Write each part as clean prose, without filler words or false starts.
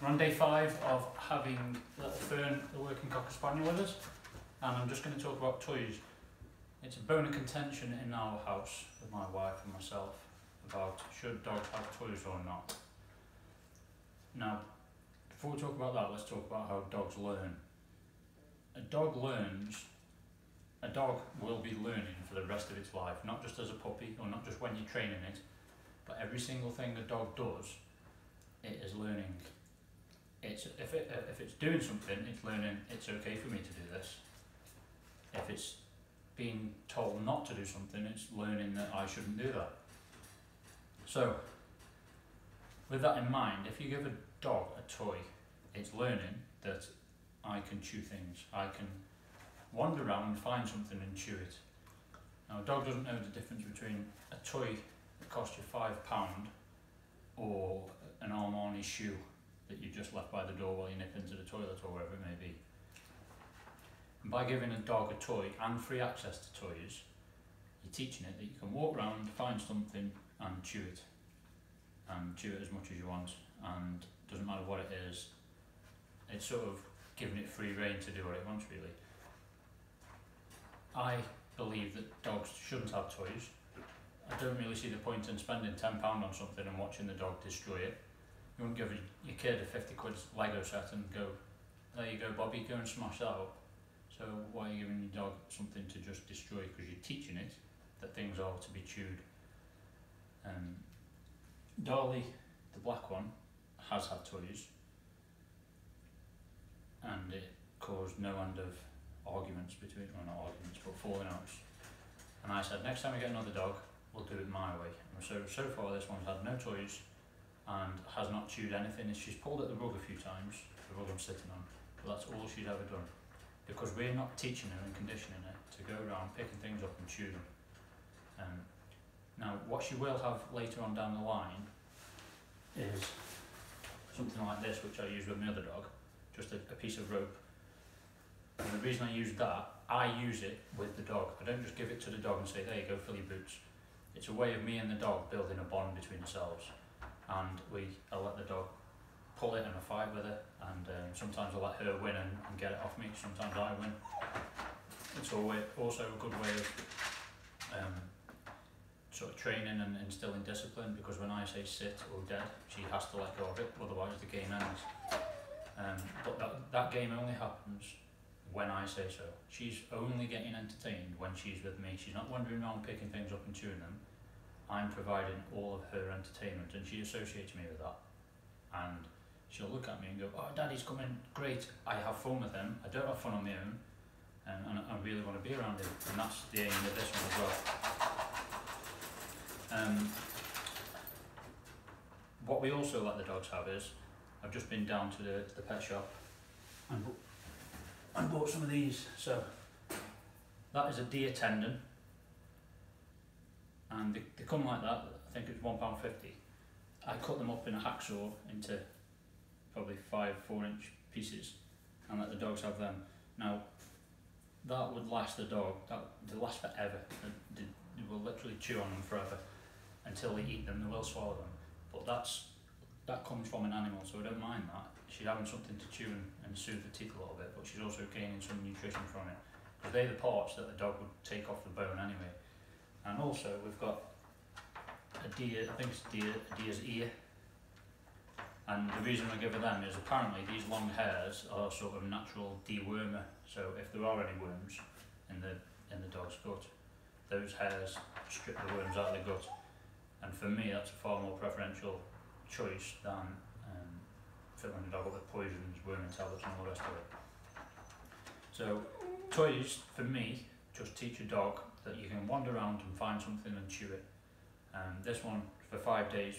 We're on day 5 of having little Fern, the working Cocker Spaniel, with us, and I'm just going to talk about toys. It's a bone of contention in our house with my wife and myself about should dogs have toys or not. Now, before we talk about that, let's talk about how dogs learn. A dog will be learning for the rest of its life, not just as a puppy or not just when you're training it, but every single thing a dog does, it is learning. If it's doing something, it's learning it's okay for me to do this. If it's being told not to do something, it's learning that I shouldn't do that. So, with that in mind, if you give a dog a toy, it's learning that I can chew things. I can wander around, find something and chew it. Now, a dog doesn't know the difference between a toy that costs you £5 or an Armani shoe that you just left by the door while you nip into the toilet or wherever it may be. And by giving a dog a toy and free access to toys, you're teaching it that you can walk around, find something and chew it. And chew it as much as you want, and doesn't matter what it is. It's sort of giving it free rein to do what it wants, really. I believe that dogs shouldn't have toys. I don't really see the point in spending £10 on something and watching the dog destroy it. You wouldn't give your kid a 50 quid Lego set and go, there you go Bobby, go and smash that up. So why are you giving your dog something to just destroy? Because you're teaching it that things are to be chewed. Dolly, the black one, has had toys, and it caused no end of arguments between, well, not arguments, but falling outs. And I said, next time we get another dog, we'll do it my way. And so far this one's had no toys and has not chewed anything. She's pulled at the rug a few times, the rug I'm sitting on, but that's all she's ever done. Because we're not teaching her and conditioning her to go around picking things up and chew them. Now, what she will have later on down the line is something like this, which I use with my other dog, just a piece of rope. And the reason I use that, I use it with the dog. I don't just give it to the dog and say, there you go, fill your boots. It's a way of me and the dog building a bond between ourselves. And I let the dog pull it and I fight with it, and sometimes I let her win and get it off me, sometimes I win. It's also a good way of sort of training and instilling discipline, because when I say sit or dead, she has to let go of it, otherwise the game ends. But that game only happens when I say so. She's only getting entertained when she's with me. She's not wandering around picking things up and chewing them. I'm providing all of her entertainment, and she associates me with that. And she'll look at me and go, oh, Daddy's coming, great, I have fun with him. I don't have fun on my own, and I really want to be around him. And that's the aim of this one as well. What we also let the dogs have is, I've just been down to the pet shop and bought some of these. So that is a deer tendon, and they come like that. I think it's £1.50. I cut them up in a hacksaw into probably 4-inch pieces and let the dogs have them. Now that would last the dog, they last forever. They will literally chew on them forever until they eat them. They will swallow them, but that comes from an animal, so I don't mind that. She's having something to chew and soothe the teeth a little bit, but she's also gaining some nutrition from it, because they're the parts that the dog would take off the bone anyway. And also we've got a deer, I think it's a deer's ear, and the reason I give her them is apparently these long hairs are sort of natural dewormer. So if there are any worms in the dog's gut, those hairs strip the worms out of the gut. And for me, that's a far more preferential choice than filling the dog up with poisons, worming tablets and all the rest of it. So toys, for me, just teach a dog that you can wander around and find something and chew it. This one, for 5 days,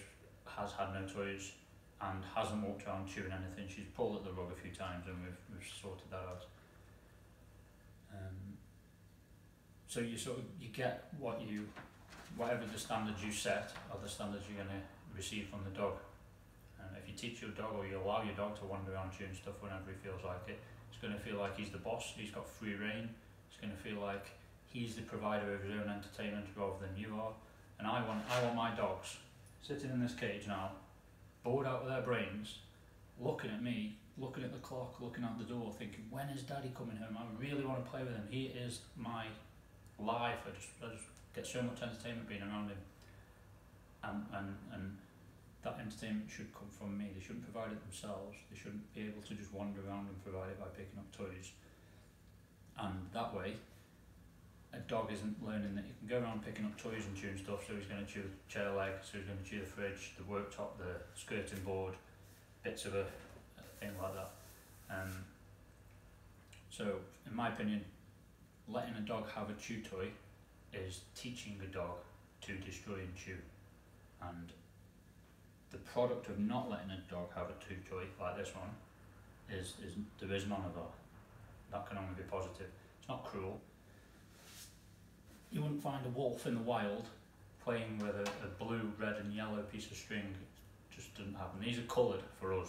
has had no toys and hasn't walked around chewing anything. She's pulled at the rug a few times and we've sorted that out. So you get whatever the standards you set are the standards you're going to receive from the dog. If you teach your dog, or you allow your dog to wander around chewing stuff whenever he feels like it, it's going to feel like he's the boss, he's got free rein, it's going to feel like he's the provider of his own entertainment rather than you are. And I want my dogs sitting in this cage now, bored out of their brains, looking at me, looking at the clock, looking out the door, thinking, when is Daddy coming home? I really want to play with him. He is my life. I just get so much entertainment being around him. And that entertainment should come from me. They shouldn't provide it themselves. They shouldn't be able to just wander around and provide it by picking up toys. And that way, a dog isn't learning that you can go around picking up toys and chewing stuff, so he's going to chew the chair leg, so he's going to chew the fridge, the worktop, the skirting board, bits of a thing like that. So, in my opinion, letting a dog have a chew toy is teaching a dog to destroy and chew. And the product of not letting a dog have a chew toy, like this one, is there is none of that. That can only be positive. It's not cruel. You wouldn't find a wolf in the wild playing with a blue, red and yellow piece of string. It just doesn't happen. These are coloured for us,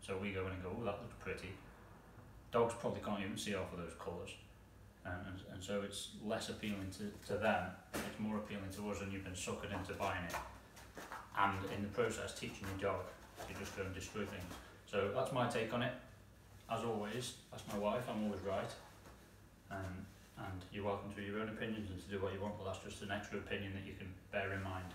so we go in and go, oh, that looks pretty. Dogs probably can't even see half of those colours, and so it's less appealing to them. It's more appealing to us, and you've been suckered into buying it, and in the process teaching your dog to just go and destroy things. So that's my take on it. As always, that's my wife, I'm always right. And you're welcome to your own opinions and to do what you want, but that's just an extra opinion that you can bear in mind.